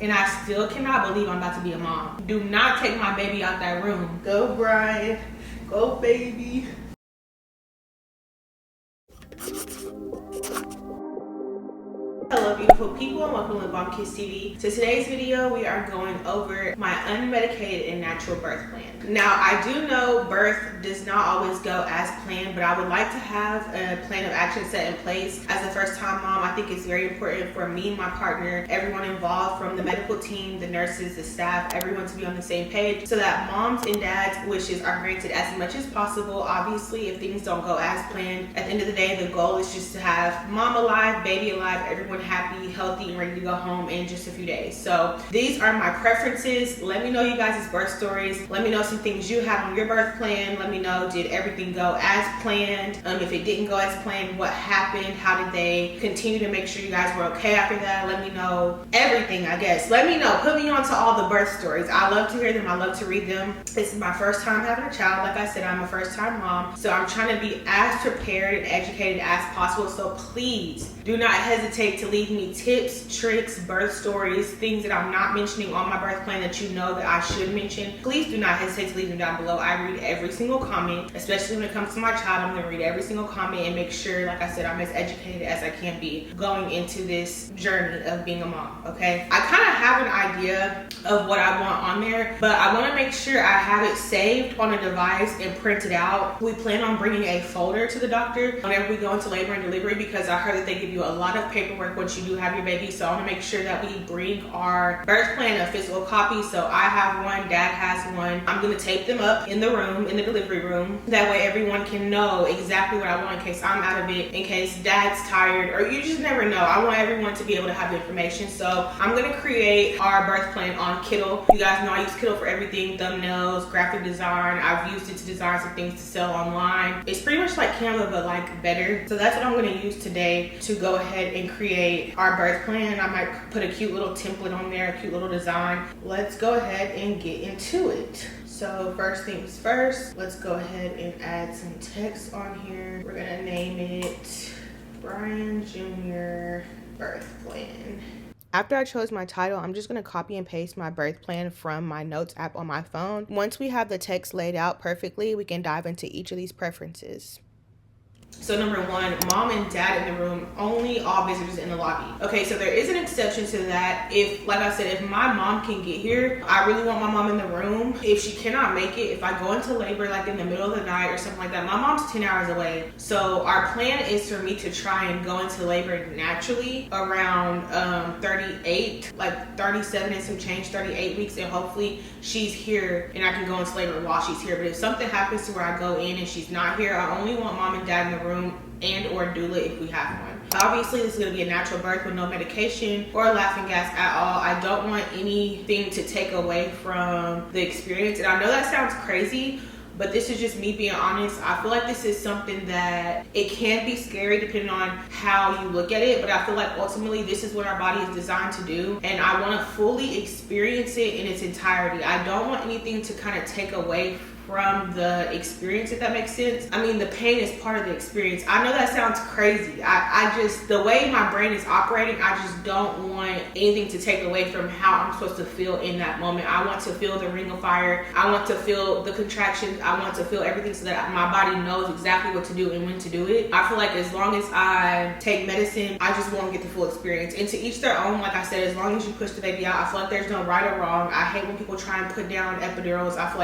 and I still cannot believe I'm about to be a mom. Do not take my baby out that room. Go Brian, go baby. Hello beautiful people and welcome to Bomb Kiss TV. So today's video we are going over my unmedicated and natural birth plan. Now I do know birth does not always go as planned, but I would like to have a plan of action set in place. As a first time mom, I think it's very important for me, my partner, everyone involved from the medical team, the nurses, the staff, everyone to be on the same page so that moms and dads' wishes are granted as much as possible. Obviously, if things don't go as planned, at the end of the day, the goal is just to have mom alive, baby alive, everyone happy, healthy, and ready to go home in just a few days. So these are my preferences. Let me know you guys' birth stories. Let me know some things you have on your birth plan. Let me know, did everything go as planned? If it didn't go as planned, what happened? How did they continue to make sure you guys were okay after that? Let me know everything, I guess. Let me know. Put me on to all the birth stories. I love to hear them. I love to read them. This is my first time having a child. Like I said, I'm a first time mom. So I'm trying to be as prepared and educated as possible. So please do not hesitate to leave me tips, tricks, birth stories, things that I'm not mentioning on my birth plan that you know that I should mention. Please do not hesitate to leave them down below. I read every single comment, especially when it comes to my child. I'm gonna read every single comment and make sure, like I said, I'm as educated as I can be going into this journey of being a mom, okay? I kind of have an idea of what I want on there, but I wanna make sure I have it saved on a device and printed out. We plan on bringing a folder to the doctor whenever we go into labor and delivery because I heard that they give you a lot of paperwork once you do have your baby. So I want to make sure that we bring our birth plan, a physical copy. So I have one, dad has one. I'm going to tape them up in the room, in the delivery room. That way everyone can know exactly what I want in case I'm out of it, in case dad's tired, or you just never know. I want everyone to be able to have the information. So I'm going to create our birth plan on Kittl. You guys know I use Kittl for everything, thumbnails, graphic design. I've used it to design some things to sell online. It's pretty much like Canva, but like better. So that's what I'm going to use today to go ahead and create our birth plan. I might put a cute little template on there, a cute little design. Let's go ahead and get into it. So first things first, let's go ahead and add some text on here. We're gonna name it Brian Jr. Birth Plan. After I chose my title, I'm just going to copy and paste my birth plan from my notes app on my phone. Once we have the text laid out perfectly, we can dive into each of these preferences. So number one, mom and dad in the room, only all visitors in the lobby. Okay, so there is an exception to that. If, like I said, if my mom can get here, I really want my mom in the room. If she cannot make it, if I go into labor like in the middle of the night or something like that, my mom's 10 hours away. So our plan is for me to try and go into labor naturally around 38, like 37 and some change, 38 weeks, and hopefully she's here and I can go into labor while she's here. But if something happens to where I go in and she's not here, I only want mom and dad in the room and or doula if we have one. Obviously this is going to be a natural birth with no medication or laughing gas at all. I don't want anything to take away from the experience, and I know that sounds crazy, but this is just me being honest. I feel like this is something that it can be scary depending on how you look at it, but I feel like ultimately this is what our body is designed to do, and I want to fully experience it in its entirety. I don't want anything to kind of take away from the experience, if that makes sense. I mean, the pain is part of the experience. I know that sounds crazy. I just, the way my brain is operating, I just don't want anything to take away from how I'm supposed to feel in that moment. I want to feel the ring of fire. I want to feel the contractions. I want to feel everything so that my body knows exactly what to do and when to do it. I feel like as long as I take medicine, I just won't get the full experience. And to each their own, like I said, as long as you push the baby out, I feel like there's no right or wrong. I hate when people try and put down epidurals. I feel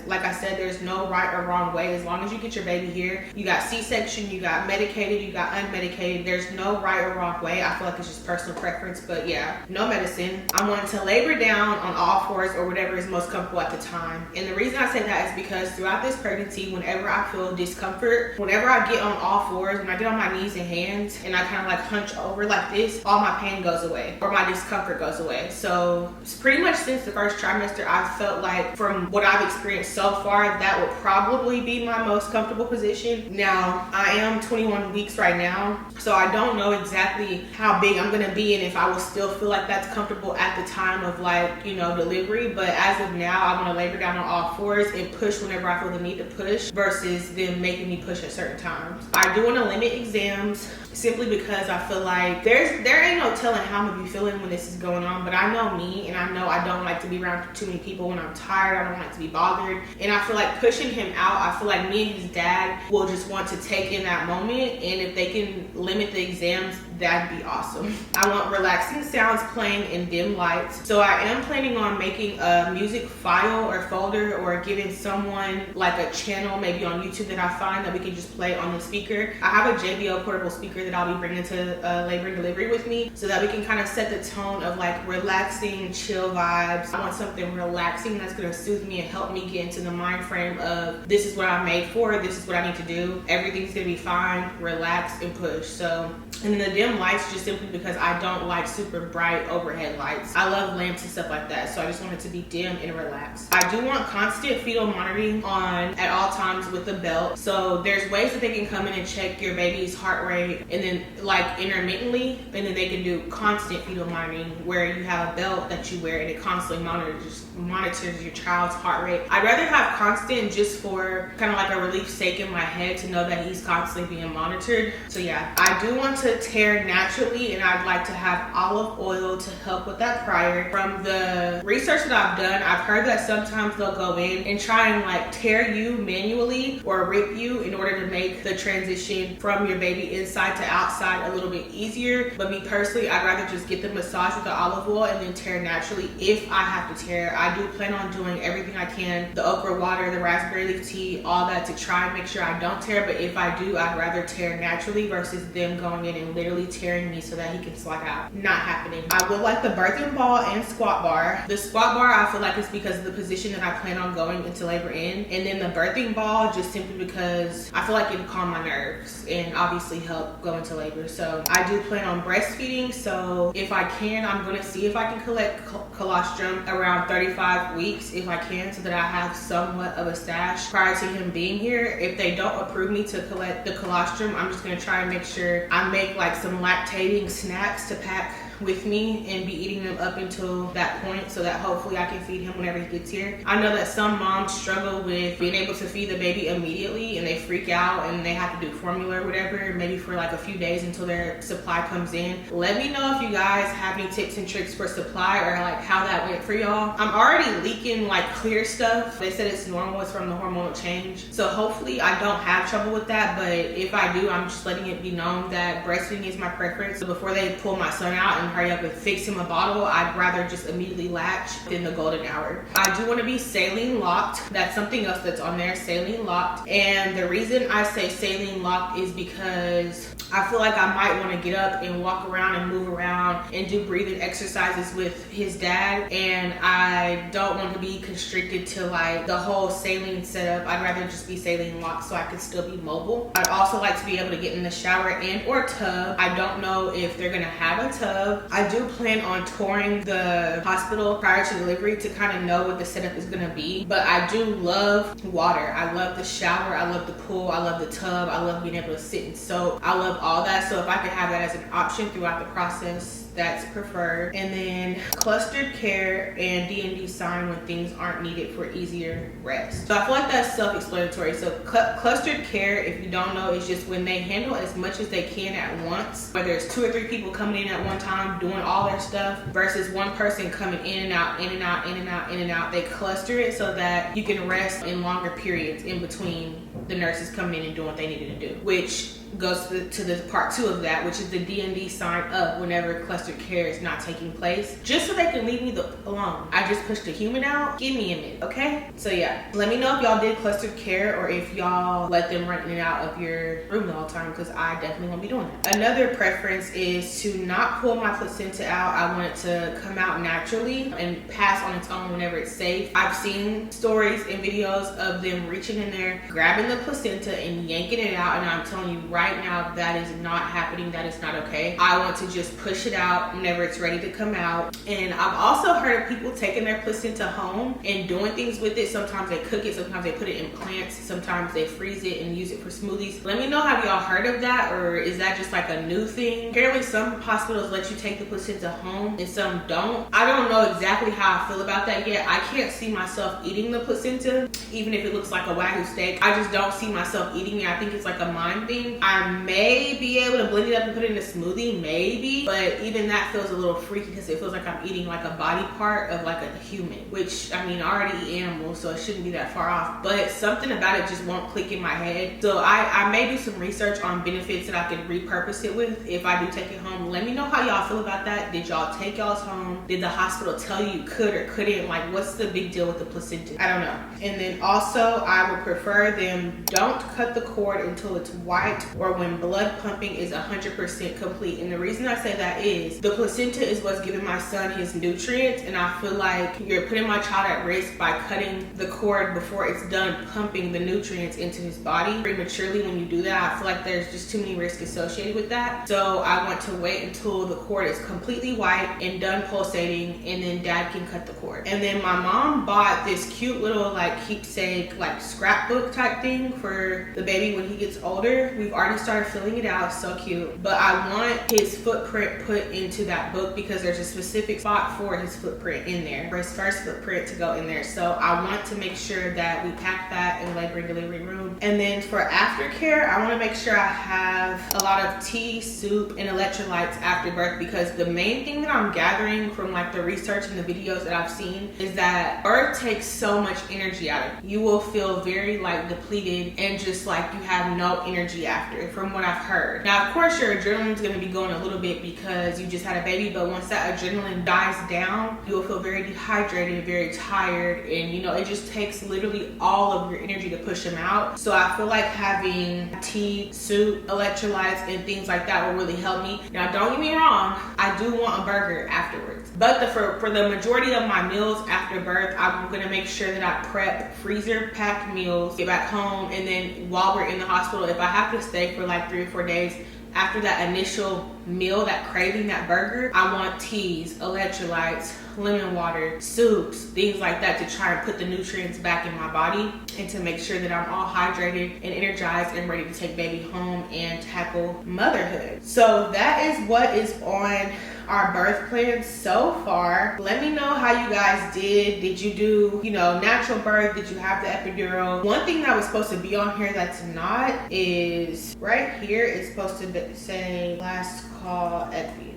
like I said, there's no right or wrong way. As long as you get your baby here, you got C-section, you got medicated, you got unmedicated. There's no right or wrong way. I feel like it's just personal preference, but yeah, no medicine. I want to labor down on all fours or whatever is most comfortable at the time. And the reason I say that is because throughout this pregnancy, whenever I feel discomfort, whenever I get on all fours, when I get on my knees and hands and I kind of like hunch over like this, all my pain goes away or my discomfort goes away. So it's pretty much since the first trimester, I've felt like from what I've experienced so far, far, that would probably be my most comfortable position. Now, I am 21 weeks right now, so I don't know exactly how big I'm gonna be and if I will still feel like that's comfortable at the time of like, you know, delivery. But as of now, I'm gonna labor down on all fours and push whenever I feel the need to push versus them making me push at certain times. I do want to limit exams simply because I feel like there ain't no telling how I'm gonna be feeling when this is going on, but I know me, and I know I don't like to be around too many people when I'm tired. I don't like to be bothered, and I feel like pushing him out, I feel like me and his dad will just want to take in that moment, and if they can limit the exams, that'd be awesome. I want relaxing sounds playing in dim lights, so I am planning on making a music file or folder or giving someone like a channel maybe on YouTube that I find that we can just play on the speaker. I have a JBL portable speaker that I'll be bringing to labor and delivery with me so that we can kind of set the tone of like relaxing, chill vibes. I want something relaxing that's going to soothe me and help me get into the mind frame of this is what I'm made for, this is what I need to do, everything's going to be fine, relax and push. So, and then the dim lights just simply because I don't like super bright overhead lights. I love lamps and stuff like that, so I just want it to be dim and relaxed. I do want constant fetal monitoring on at all times with the belt. So there's ways that they can come in and check your baby's heart rate and then like intermittently, and then they can do constant fetal monitoring where you have a belt that you wear and it constantly monitors your child's heart rate. I'd rather have constant just for kind of like a relief sake in my head to know that he's constantly being monitored. So yeah, I do want to tear naturally, and I'd like to have olive oil to help with that prior. From the research that I've done, I've heard that sometimes they'll go in and try and like tear you manually or rip you in order to make the transition from your baby inside to outside a little bit easier. But me personally, I'd rather just get the massage with the olive oil and then tear naturally if I have to tear. I do plan on doing everything I can, the okra water, the raspberry leaf tea, all that to try and make sure I don't tear. But if I do, I'd rather tear naturally versus them going in and literally tearing me so that he can slide out. Not happening. I would like the birthing ball and squat bar. The squat bar I feel like it's because of the position that I plan on going into labor in, and then the birthing ball just simply because I feel like it'll calm my nerves and obviously help go into labor. So I do plan on breastfeeding, so if I can, I'm going to see if I can collect colostrum around 35 weeks if I can, so that I have somewhat of a stash prior to him being here. If they don't approve me to collect the colostrum, I'm just going to try and make sure I make like some lactating snacks to pack with me and be eating them up until that point so that hopefully I can feed him whenever he gets here. I know that some moms struggle with being able to feed the baby immediately and they freak out and they have to do formula or whatever, maybe for like a few days until their supply comes in. Let me know if you guys have any tips and tricks for supply or like how that went for y'all. I'm already leaking like clear stuff. They said it's normal, it's from the hormonal change. So hopefully I don't have trouble with that, but if I do, I'm just letting it be known that breastfeeding is my preference. So before they pull my son out and hurry up and fix him a bottle, I'd rather just immediately latch in the golden hour. I do want to be saline locked. That's something else that's on there, saline locked. And the reason I say saline locked is because I feel like I might want to get up and walk around and move around and do breathing exercises with his dad, and I don't want to be constricted to like the whole saline setup. I'd rather just be saline locked so I can still be mobile. I'd also like to be able to get in the shower and or tub. I don't know if they're gonna have a tub. I do plan on touring the hospital prior to delivery to kind of know what the setup is gonna be, but I do love water. I love the shower, I love the pool, I love the tub, I love being able to sit and soak. I love all that, so if I could have that as an option throughout the process, that's preferred. And then clustered care and D&D sign when things aren't needed for easier rest. So I feel like that's self-explanatory. So clustered care, if you don't know, is just when they handle as much as they can at once, whether it's 2 or 3 people coming in at one time doing all their stuff versus one person coming in and out, in and out, in and out, in and out. They cluster it so that you can rest in longer periods in between the nurses coming in and doing what they needed to do, which goes to the part 2 of that, which is the D&D sign up whenever clustered care is not taking place, just so they can leave me alone. I just pushed a human out. Give me a minute, okay? So yeah, let me know if y'all did clustered care or if y'all let them run in and out of your room the whole time, because I definitely won't be doing that. Another preference is to not pull my placenta out. I want it to come out naturally and pass on its own whenever it's safe. I've seen stories and videos of them reaching in there, grabbing the placenta and yanking it out, and I'm telling you right right now that is not happening. That is not okay. I want to just push it out whenever it's ready to come out. And I've also heard of people taking their placenta home and doing things with it. Sometimes they cook it, sometimes they put it in plants, sometimes they freeze it and use it for smoothies. Let me know, have y'all heard of that, or is that just like a new thing? Apparently some hospitals let you take the placenta home and some don't. I don't know exactly how I feel about that yet. I can't see myself eating the placenta, even if it looks like a Wagyu steak. I just don't see myself eating it. I think it's like a mind thing. I may be able to blend it up and put it in a smoothie, maybe, but even that feels a little freaky because it feels like I'm eating like a body part of like a human, which I mean, I already eat animals, so it shouldn't be that far off, but something about it just won't click in my head. So I may do some research on benefits that I could repurpose it with if I do take it home. Let me know how y'all feel about that. Did y'all take y'all's home? Did the hospital tell you could or couldn't? Like, what's the big deal with the placenta? I don't know. And then also, I would prefer them don't cut the cord until it's white or when blood pumping is 100% complete. And the reason I say that is the placenta is what's giving my son his nutrients, and I feel like you're putting my child at risk by cutting the cord before it's done pumping the nutrients into his body prematurely. When you do that, I feel like there's just too many risks associated with that. So I want to wait until the cord is completely white and done pulsating, and then dad can cut the cord. And then my mom bought this cute little like keepsake like scrapbook type thing for the baby when he gets older. We've already started filling it out, so cute. But I want his footprint put into that book because there's a specific spot for his footprint in there, for his first footprint to go in there. So I want to make sure that we pack that in the labor and delivery room. And then for aftercare, I want to make sure I have a lot of tea, soup, and electrolytes after birth, because the main thing that I'm gathering from like the research and the videos that I've seen is that birth takes so much energy out of you. You will feel very like depleted and just like you have no energy after, from what I've heard. Now, of course, your adrenaline's going to be going a little bit because you just had a baby, but once that adrenaline dies down, you will feel very dehydrated, very tired, and you know, it just takes literally all of your energy to push them out. So I feel like having tea, soup, electrolytes, and things like that will really help me. Now, don't get me wrong, I do want a burger afterwards, but for the majority of my meals after birth, I'm going to make sure that I prep freezer packed meals, get back home, and then while we're in the hospital, if I have to stay for like 3 or 4 days after that initial meal, that craving, that burger, I want teas, electrolytes, lemon water, soups, things like that to try and put the nutrients back in my body and to make sure that I'm all hydrated and energized and ready to take baby home and tackle motherhood. So that is what is on our birth plan so far. Let me know how you guys did. Did you do, you know, natural birth? Did you have the epidural? One thing that was supposed to be on here that's not is right here. It's supposed to say last call epi.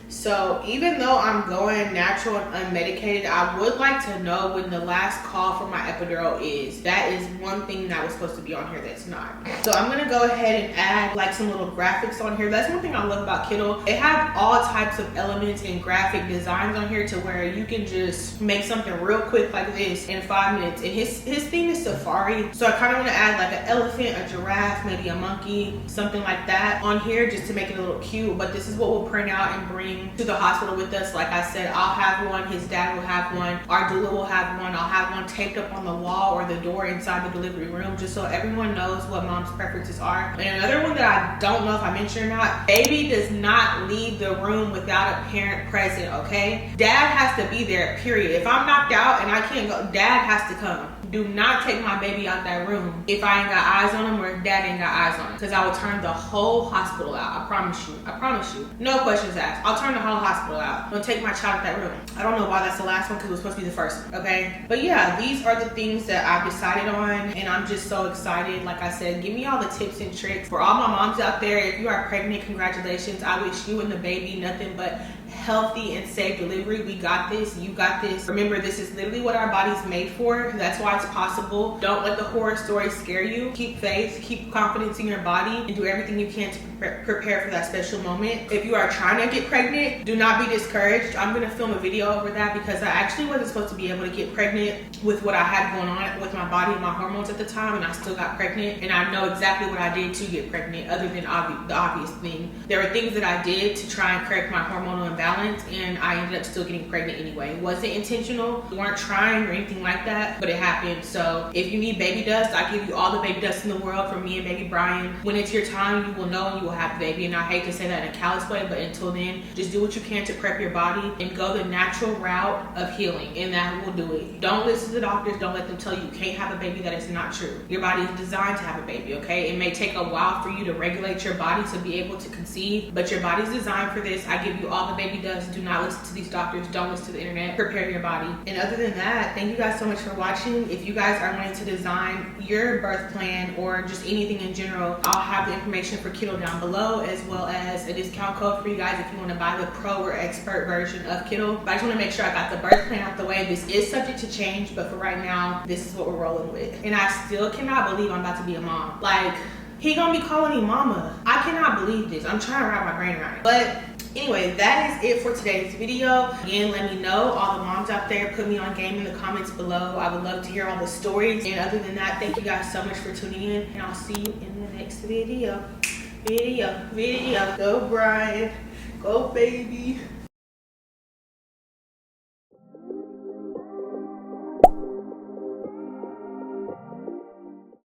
So even though I'm going natural and unmedicated, I would like to know when the last call for my epidural is. That is one thing that was supposed to be on here that's not. So I'm gonna go ahead and add like some little graphics on here. That's one thing I love about Kittl. They have all types of elements and graphic designs on here to where you can just make something real quick like this in 5 minutes. And his theme is safari. So I kind of want to add like an elephant, a giraffe, maybe a monkey, something like that on here just to make it a little cute. But this is what we'll print out and bring to the hospital with us. Like I said, I'll have one, his dad will have one, our doula will have one. I'll have one taped up on the wall or the door inside the delivery room just so everyone knows what mom's preferences are. And another one that I don't know if I mentioned or not, baby does not leave the room without a parent present, okay? Dad has to be there, period. If I'm knocked out and I can't go, dad has to come. Do not take my baby out that room if I ain't got eyes on him or if dad ain't got eyes on him, because I will turn the whole hospital out. I promise you. I promise you. No questions asked. I'll turn the whole hospital out. Don't take my child out that room. I don't know why that's the last one because it was supposed to be the first one, okay? But yeah, these are the things that I've decided on, and I'm just so excited. Like I said, give me all the tips and tricks. For all my moms out there, if you are pregnant, congratulations. I wish you and the baby nothing but healthy and safe delivery. We got this. You got this. Remember, this is literally what our body's made for. That's why it's possible. Don't let the horror stories scare you. Keep faith, keep confidence in your body, and do everything you can to prepare for that special moment. If you are trying to get pregnant, do not be discouraged. I'm going to film a video over that because I actually wasn't supposed to be able to get pregnant with what I had going on with my body and my hormones at the time, and I still got pregnant. And I know exactly what I did to get pregnant, other than the obvious thing. There were things that I did to try and correct my hormonal imbalance balance, and I ended up still getting pregnant anyway. It wasn't intentional. We weren't trying or anything like that, but it happened. So if you need baby dust, I give you all the baby dust in the world from me and baby Brian. When it's your time, you will know and you will have the baby. And I hate to say that in a callous way, but until then, just do what you can to prep your body and go the natural route of healing, and that will do it. Don't listen to the doctors. Don't let them tell you can't have a baby. That is not true. Your body is designed to have a baby, okay? It may take a while for you to regulate your body to be able to conceive, but your body's designed for this. I give you all the baby dust. Do not listen to these doctors. Don't listen to the internet. Prepare your body. And other than that, thank you guys so much for watching. If you guys are wanting to design your birth plan or just anything in general, I'll have the information for Kittl down below, as well as a discount code for you guys if you want to buy the pro or expert version of Kittl. But I just want to make sure I got the birth plan out the way. This is subject to change, but for right now, this is what we're rolling with. And I still cannot believe I'm about to be a mom. Like, he gonna be calling me mama. I cannot believe this. I'm trying to wrap my brain around it. But anyway, that is it for today's video. Again, let me know, all the moms out there, put me on game in the comments below. I would love to hear all the stories. And other than that, thank you guys so much for tuning in, and I'll see you in the next video. Go Brian. Go baby.